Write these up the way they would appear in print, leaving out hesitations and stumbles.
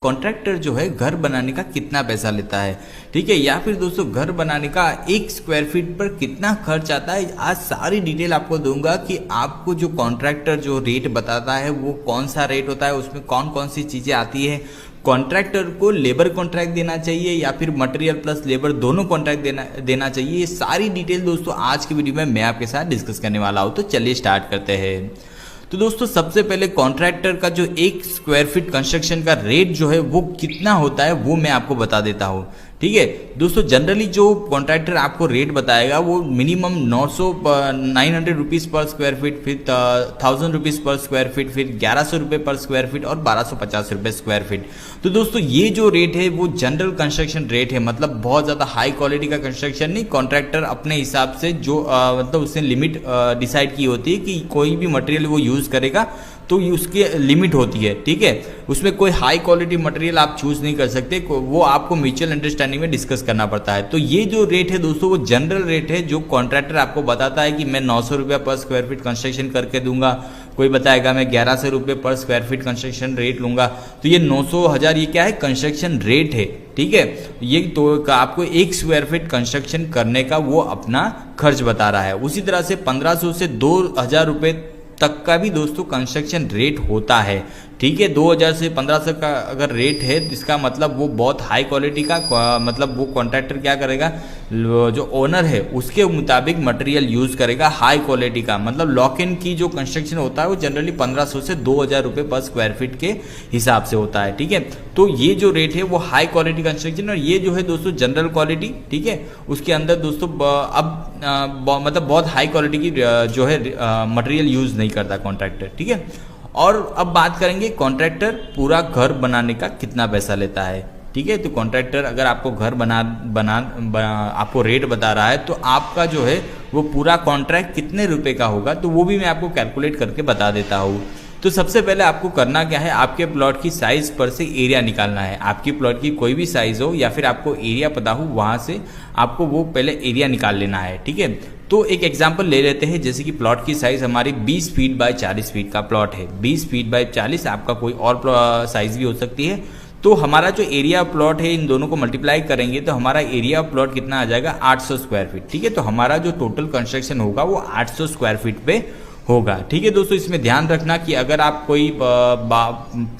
Contractor जो है घर बनाने का कितना पैसा लेता है, ठीक है, या फिर दोस्तों घर बनाने का 1 स्क्वायर फीट पर कितना खर्च आता है। आज सारी डिटेल आपको दूंगा कि आपको जो कॉन्ट्रैक्टर जो रेट बताता है वो कौन सा रेट होता है, उसमें कौन कौन सी चीज़ें आती है, कॉन्ट्रैक्टर को लेबर कॉन्ट्रैक्ट देना चाहिए या फिर मटेरियल प्लस लेबर दोनों कॉन्ट्रैक्ट देना चाहिए। ये सारी डिटेल दोस्तों आज की वीडियो में मैं आपके साथ डिस्कस करने वाला हूँ। तो चलिए स्टार्ट करते हैं। तो दोस्तों सबसे पहले कॉन्ट्रैक्टर का जो 1 स्क्वायर फीट कंस्ट्रक्शन का रेट जो है वो कितना होता है वो मैं आपको बता देता हूँ, ठीक है। दोस्तों जनरली जो कॉन्ट्रैक्टर आपको रेट बताएगा वो मिनिमम 900 रुपीज़ पर स्क्वायर फीट, फिर 1000 रुपीज़ पर स्क्वायर फीट, फिर 1100 रुपये पर स्क्वायर फीट और 1250 रुपये स्क्वायर फीट। तो दोस्तों ये जो रेट है वो जनरल कंस्ट्रक्शन रेट है, मतलब बहुत ज़्यादा हाई क्वालिटी का कंस्ट्रक्शन नहीं। कॉन्ट्रैक्टर अपने हिसाब से जो मतलब उसने लिमिट डिसाइड की होती है कि कोई भी मटेरियल वो यूज़ करेगा तो उसकी लिमिट होती है, ठीक है। उसमें कोई हाई क्वालिटी मटेरियल आप चूज नहीं कर सकते, वो आपको म्यूचुअल अंडरस्टैंडिंग में डिस्कस करना पड़ता है। तो ये जो रेट है दोस्तों वो जनरल रेट है जो कॉन्ट्रैक्टर आपको बताता है कि मैं 900 रुपये पर स्क्वायर फीट कंस्ट्रक्शन करके दूंगा, कोई बताएगा मैं 1100 रुपये पर स्क्वायर फीट कंस्ट्रक्शन रेट लूंगा। तो ये 900 1000 ये क्या है, कंस्ट्रक्शन रेट है, ठीक है। ये तो आपको 1 स्क्वायर फीट कंस्ट्रक्शन करने का वो अपना खर्च बता रहा है। उसी तरह से 1500 से 2000 रुपये तक का भी दोस्तों कंस्ट्रक्शन रेट होता है, ठीक है। 2000 से 1500 का अगर रेट है तो इसका मतलब वो बहुत हाई क्वालिटी का, मतलब वो कॉन्ट्रैक्टर क्या करेगा, जो ओनर है उसके मुताबिक मटेरियल यूज़ करेगा हाई क्वालिटी का। मतलब लॉक इन की जो कंस्ट्रक्शन होता है वो जनरली 1500 से 2000 रुपये पर स्क्वायर फीट के हिसाब से होता है, ठीक है। तो ये जो रेट है वो हाई क्वालिटी कंस्ट्रक्शन, और ये जो है दोस्तों जनरल क्वालिटी, ठीक है। उसके अंदर दोस्तों अब मतलब बहुत हाई क्वालिटी की जो है मटेरियल यूज़ नहीं करता कॉन्ट्रैक्टर, ठीक है। और अब बात करेंगे कॉन्ट्रैक्टर पूरा घर बनाने का कितना पैसा लेता है, ठीक है। तो कॉन्ट्रैक्टर अगर आपको घर आपको रेट बता रहा है तो आपका जो है वो पूरा कॉन्ट्रैक्ट कितने रुपए का होगा तो वो भी मैं आपको कैलकुलेट करके बता देता हूँ। तो सबसे पहले आपको करना क्या है, आपके प्लॉट की साइज़ पर से एरिया निकालना है। आपकी प्लॉट की कोई भी साइज़ हो या फिर आपको एरिया पता हो, वहाँ से आपको वो पहले एरिया निकाल लेना है, ठीक है। तो एक एग्जांपल ले लेते हैं, जैसे कि प्लॉट की साइज़ हमारी 20 फीट बाय 40 फीट का प्लॉट है। 20 फीट बाय 40, आपका कोई और साइज़ भी हो सकती है। तो हमारा जो एरिया प्लॉट है इन दोनों को मल्टीप्लाई करेंगे तो हमारा एरिया प्लॉट कितना आ जाएगा, 800 स्क्वायर फीट, ठीक है। तो हमारा जो टोटल कंस्ट्रक्शन होगा वो 800 स्क्वायर फीट पे होगा, ठीक है। दोस्तों इसमें ध्यान रखना कि अगर आप कोई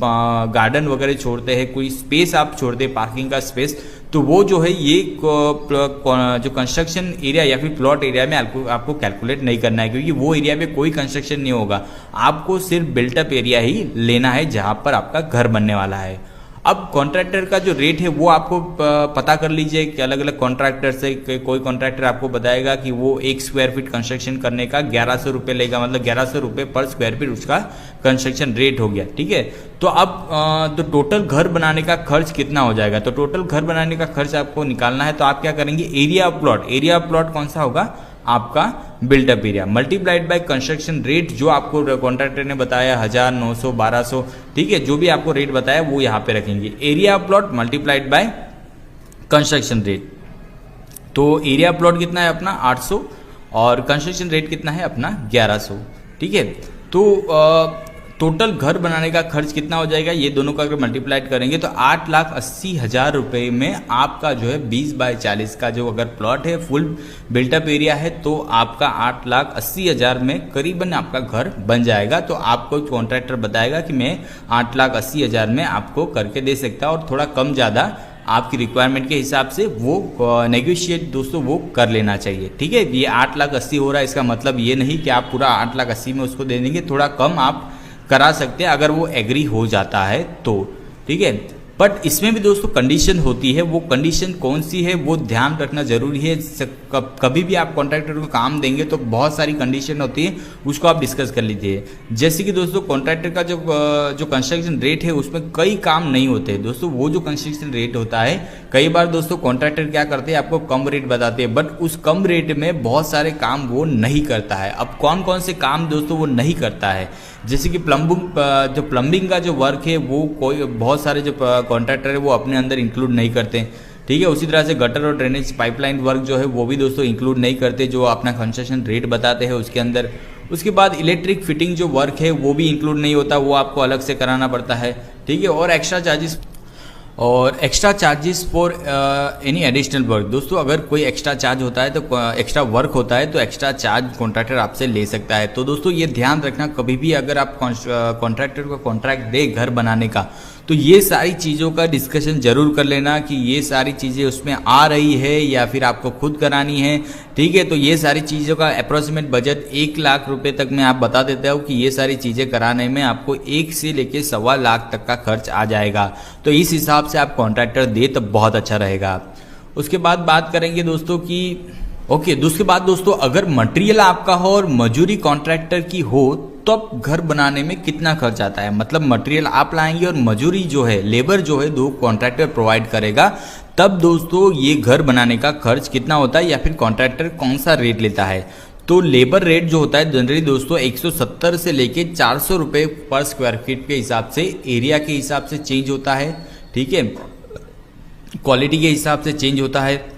गार्डन वगैरह छोड़ते हैं, कोई स्पेस आप छोड़ते हैं पार्किंग का स्पेस, तो वो जो है ये जो कंस्ट्रक्शन एरिया या फिर प्लॉट एरिया में आपको कैलकुलेट नहीं करना है, क्योंकि वो एरिया में कोई कंस्ट्रक्शन नहीं होगा। आपको सिर्फ बिल्टअप एरिया ही लेना है जहां पर आपका घर बनने वाला है। अब कॉन्ट्रैक्टर का जो रेट है वो आपको पता कर लीजिए कि अलग अलग कॉन्ट्रैक्टर से कोई कॉन्ट्रैक्टर आपको बताएगा कि वो 1 स्क्वायर फीट कंस्ट्रक्शन करने का 1100 रुपये लेगा, मतलब 1100 रुपये पर स्क्वायर फीट उसका कंस्ट्रक्शन रेट हो गया, ठीक है। तो अब तो टोटल घर बनाने का खर्च कितना हो जाएगा, तो टोटल घर बनाने का खर्च आपको निकालना है। तो आप क्या करेंगे, एरिया ऑफ प्लॉट कौन सा होगा, आपका built up area multiplied by construction rate जो आपको कॉन्ट्रैक्टर ने बताया 1000, 900, 1200, ठीक है। जो भी आपको रेट बताया वो यहाँ पे रखेंगे, area of plot multiplied by construction rate. तो एरिया प्लॉट कितना है अपना 800 और कंस्ट्रक्शन रेट कितना है अपना 1100, ठीक है। तो टोटल घर बनाने का खर्च कितना हो जाएगा, ये दोनों का अगर मल्टीप्लाइड करेंगे तो 8,80,000 रुपये में आपका जो है 20 बाय 40 का जो अगर प्लॉट है फुल बिल्टअप एरिया है तो आपका 8,80,000 में करीबन आपका घर बन जाएगा। तो आपको कॉन्ट्रैक्टर बताएगा कि मैं 8,80,000 में आपको करके दे सकता है, और थोड़ा कम ज़्यादा आपकी रिक्वायरमेंट के हिसाब से वो नेगोशिएट दोस्तों वो कर लेना चाहिए, ठीक है। ये 8,80,000 हो रहा है, इसका मतलब ये नहीं कि आप पूरा 8,80,000 में उसको दे देंगे, थोड़ा कम आप करा सकते हैं अगर वो एग्री हो जाता है तो, ठीक है। बट इसमें भी दोस्तों कंडीशन होती है, वो कंडीशन कौन सी है वो ध्यान रखना जरूरी है। कभी भी आप कॉन्ट्रैक्टर को काम देंगे तो बहुत सारी कंडीशन होती है, उसको आप डिस्कस कर लीजिए। जैसे कि दोस्तों कॉन्ट्रैक्टर का जो कंस्ट्रक्शन रेट है उसमें कई काम नहीं होते दोस्तों। वो जो कंस्ट्रक्शन रेट होता है कई बार दोस्तों कॉन्ट्रैक्टर क्या करते हैं, आपको कम रेट बताते हैं, बट उस कम रेट में बहुत सारे काम वो नहीं करता है। अब कौन कौन से काम दोस्तों वो नहीं करता है, जैसे कि प्लम्बिंग का जो वर्क है वो कोई बहुत सारे जो कॉन्ट्रैक्टर है वो अपने अंदर इंक्लूड नहीं करते, ठीक है। उसी तरह से गटर और ड्रेनेज पाइपलाइन वर्क जो है वो भी दोस्तों इंक्लूड नहीं करते, जो अपना कंस्ट्रक्शन रेट बताते हैं उसके अंदर। उसके बाद इलेक्ट्रिक फिटिंग जो वर्क है वो भी इंक्लूड नहीं होता, वो आपको अलग से कराना पड़ता है, ठीक है। और एक्स्ट्रा चार्जेस और extra charges for any additional work. दोस्तों अगर कोई एक्स्ट्रा चार्ज होता है तो एक्स्ट्रा वर्क होता है तो एक्स्ट्रा चार्ज कॉन्ट्रैक्टर आपसे ले सकता है। तो दोस्तों ये ध्यान रखना, कभी भी अगर आप कॉन्ट्रैक्टर को कॉन्ट्रैक्ट दे घर बनाने का तो ये सारी चीज़ों का डिस्कशन जरूर कर लेना कि ये सारी चीज़ें उसमें आ रही है या फिर आपको खुद करानी है। ठीक है, तो ये सारी चीज़ों का अप्रोक्सीमेट बजट 1 लाख रुपए तक मैं आप बता देता हूँ कि ये सारी चीज़ें कराने में आपको 1 से लेके 1.25 लाख तक का खर्च आ जाएगा। तो इस हिसाब से आप कॉन्ट्रैक्टर दे तो बहुत अच्छा रहेगा। उसके बाद बात करेंगे दोस्तों की उसके बाद दोस्तों अगर मटेरियल आपका हो और मजूरी कॉन्ट्रैक्टर की हो तो अब घर बनाने में कितना खर्च आता है, मतलब मटेरियल आप लाएंगे और मजूरी जो है लेबर जो है दो कॉन्ट्रैक्टर प्रोवाइड करेगा, तब दोस्तों ये घर बनाने का खर्च कितना होता है या फिर कॉन्ट्रैक्टर कौन सा रेट लेता है। तो लेबर रेट जो होता है जनरली दोस्तों 170 से लेके 400 रुपये पर स्क्वायर फीट के हिसाब से, एरिया के हिसाब से चेंज होता है। ठीक है, क्वालिटी के हिसाब से चेंज होता है।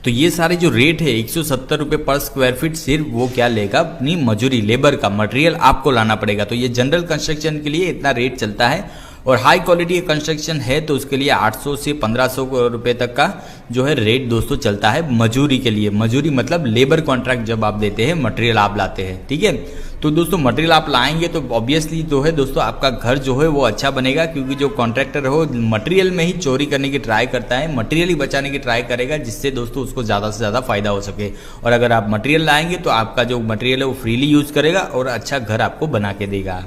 तो ये सारे जो रेट है 170 रुपये पर स्क्वायर फीट सिर्फ वो क्या लेगा, अपनी मजूरी लेबर का, मटेरियल आपको लाना पड़ेगा। तो ये जनरल कंस्ट्रक्शन के लिए इतना रेट चलता है और हाई क्वालिटी कंस्ट्रक्शन है तो उसके लिए 800 से 1500 रुपये तक का जो है रेट दोस्तों चलता है मजूरी के लिए। मजूरी मतलब लेबर कॉन्ट्रैक्ट जब आप देते हैं, मटेरियल आप लाते हैं। ठीक है, तो दोस्तों मटेरियल आप लाएंगे तो ऑब्वियसली जो है दोस्तों आपका घर जो है वो अच्छा बनेगा, क्योंकि जो कॉन्ट्रैक्टर हो मटेरियल में ही चोरी करने की ट्राई करता है, मटेरियल ही बचाने की ट्राई करेगा जिससे दोस्तों उसको ज़्यादा से ज़्यादा फायदा हो सके। और अगर आप मटेरियल लाएंगे तो आपका जो मटेरियल है वो फ्रीली यूज़ करेगा और अच्छा घर आपको बना के देगा।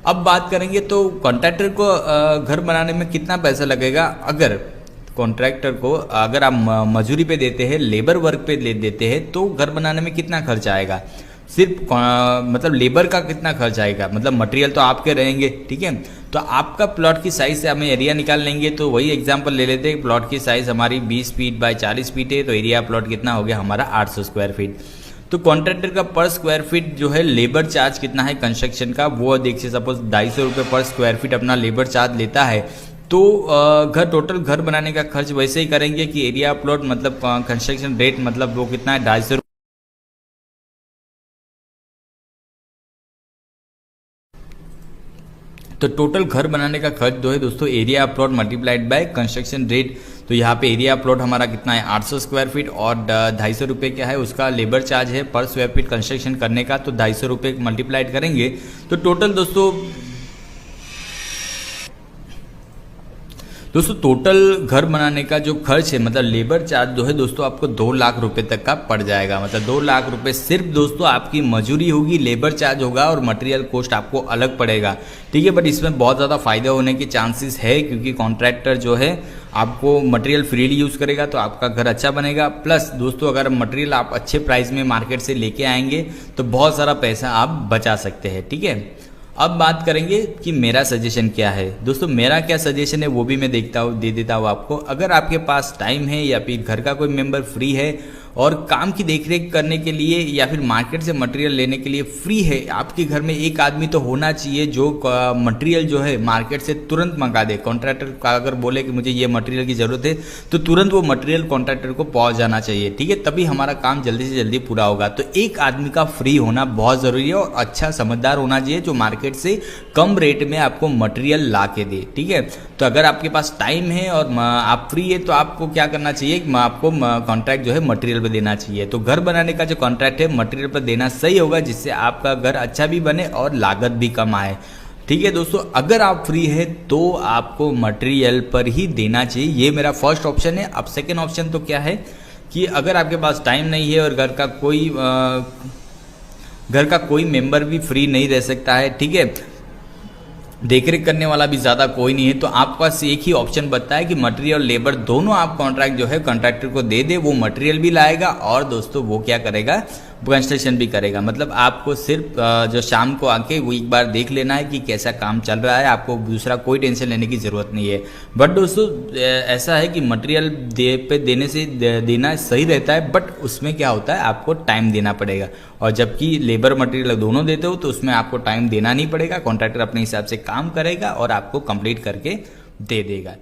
अब बात करेंगे तो कॉन्ट्रैक्टर को घर बनाने में कितना पैसा लगेगा। अगर कॉन्ट्रैक्टर को अगर आप मजूरी पे देते हैं, लेबर वर्क पे ले देते हैं तो घर बनाने में कितना खर्च आएगा, सिर्फ मतलब लेबर का कितना खर्च आएगा, मतलब मटेरियल तो आपके रहेंगे। ठीक है, तो आपका प्लॉट की साइज से हमें एरिया निकाल लेंगे। तो वही एग्जांपल ले लेते हैं, प्लॉट की साइज हमारी 20 फीट बाय 40 फीट है तो एरिया प्लॉट कितना हो गया हमारा 800 स्क्वायर फीट। तो कॉन्ट्रैक्टर का पर स्क्वायर फीट जो है लेबर चार्ज कितना है कंस्ट्रक्शन का, वो देखिए सपोज 250 रुपये पर स्क्वायर फीट अपना लेबर चार्ज लेता है। तो टोटल घर बनाने का खर्च वैसे ही करेंगे कि एरिया प्लॉट मतलब कंस्ट्रक्शन रेट मतलब वो कितना है 250। तो टोटल घर बनाने का खर्च जो है दोस्तों area plot multiplied by construction rate. तो यहाँ पे एरिया प्लॉट हमारा कितना है 800 स्क्वायर फीट और 250 रुपये क्या है उसका लेबर चार्ज है पर स्क्वायर फीट कंस्ट्रक्शन करने का। तो 250 रुपये मल्टीप्लाइड करेंगे तो टोटल दोस्तों टोटल घर बनाने का जो खर्च है मतलब लेबर चार्ज जो है दोस्तों आपको 2 लाख रुपए तक का पड़ जाएगा। मतलब 2 लाख रुपए सिर्फ दोस्तों आपकी मजूरी होगी, लेबर चार्ज होगा और मटेरियल कॉस्ट आपको अलग पड़ेगा। ठीक है, बट इसमें बहुत ज़्यादा फायदा होने के चांसेस है क्योंकि कॉन्ट्रैक्टर जो है आपको मटेरियल फ्रीली यूज़ करेगा तो आपका घर अच्छा बनेगा। प्लस दोस्तों अगर मटेरियल आप अच्छे प्राइस में मार्केट से लेके आएंगे तो बहुत सारा पैसा आप बचा सकते हैं। ठीक है, अब बात करेंगे कि मेरा सजेशन क्या है। दोस्तों मेरा क्या सजेशन है वो भी मैं दे देता हूँ आपको। अगर आपके पास टाइम है या फिर घर का कोई मेंबर फ्री है और काम की देखरेख करने के लिए या फिर मार्केट से मटेरियल लेने के लिए फ्री है, आपके घर में एक आदमी तो होना चाहिए जो मटेरियल जो है मार्केट से तुरंत मंगा दे। कॉन्ट्रैक्टर का अगर बोले कि मुझे ये मटेरियल की ज़रूरत है तो तुरंत वो मटेरियल कॉन्ट्रैक्टर को पहुंच जाना चाहिए। ठीक है, तभी हमारा काम जल्दी से जल्दी पूरा होगा। तो एक आदमी का फ्री होना बहुत ज़रूरी है और अच्छा समझदार होना चाहिए जो मार्केट से कम रेट में आपको मटेरियल ला के दे। ठीक है, तो अगर आपके पास टाइम है और आप फ्री है तो आपको क्या करना चाहिए, आपको कॉन्ट्रैक्ट जो है मटेरियल पर देना चाहिए। तो घर बनाने का जो कॉन्ट्रैक्ट है मटेरियल पर देना सही होगा जिससे आपका घर अच्छा भी बने और लागत भी कम आए। ठीक है दोस्तों, अगर आप फ्री है तो आपको मटेरियल पर ही देना चाहिए, ये मेरा फर्स्ट ऑप्शन है। अब सेकेंड ऑप्शन तो क्या है कि अगर आपके पास टाइम नहीं है और घर का कोई मेंबर भी फ्री नहीं रह सकता है, ठीक है, देखरेख करने वाला भी ज़्यादा कोई नहीं है, तो आपके पास एक ही ऑप्शन बचता है कि मटेरियल और लेबर दोनों आप कॉन्ट्रैक्ट जो है कॉन्ट्रैक्टर को दे दे। वो मटेरियल भी लाएगा और दोस्तों वो क्या करेगा, कंस्ट्रक्शन भी करेगा। मतलब आपको सिर्फ जो शाम को आके वो एक बार देख लेना है कि कैसा काम चल रहा है, आपको दूसरा कोई टेंशन लेने की ज़रूरत नहीं है। बट दोस्तों ऐसा है कि मटेरियल देने से देना सही रहता है, बट उसमें क्या होता है आपको टाइम देना पड़ेगा। और जबकि लेबर मटेरियल दोनों देते हो तो उसमें आपको टाइम देना नहीं पड़ेगा, कॉन्ट्रैक्टर अपने हिसाब से काम करेगा और आपको कंप्लीट करके दे देगा।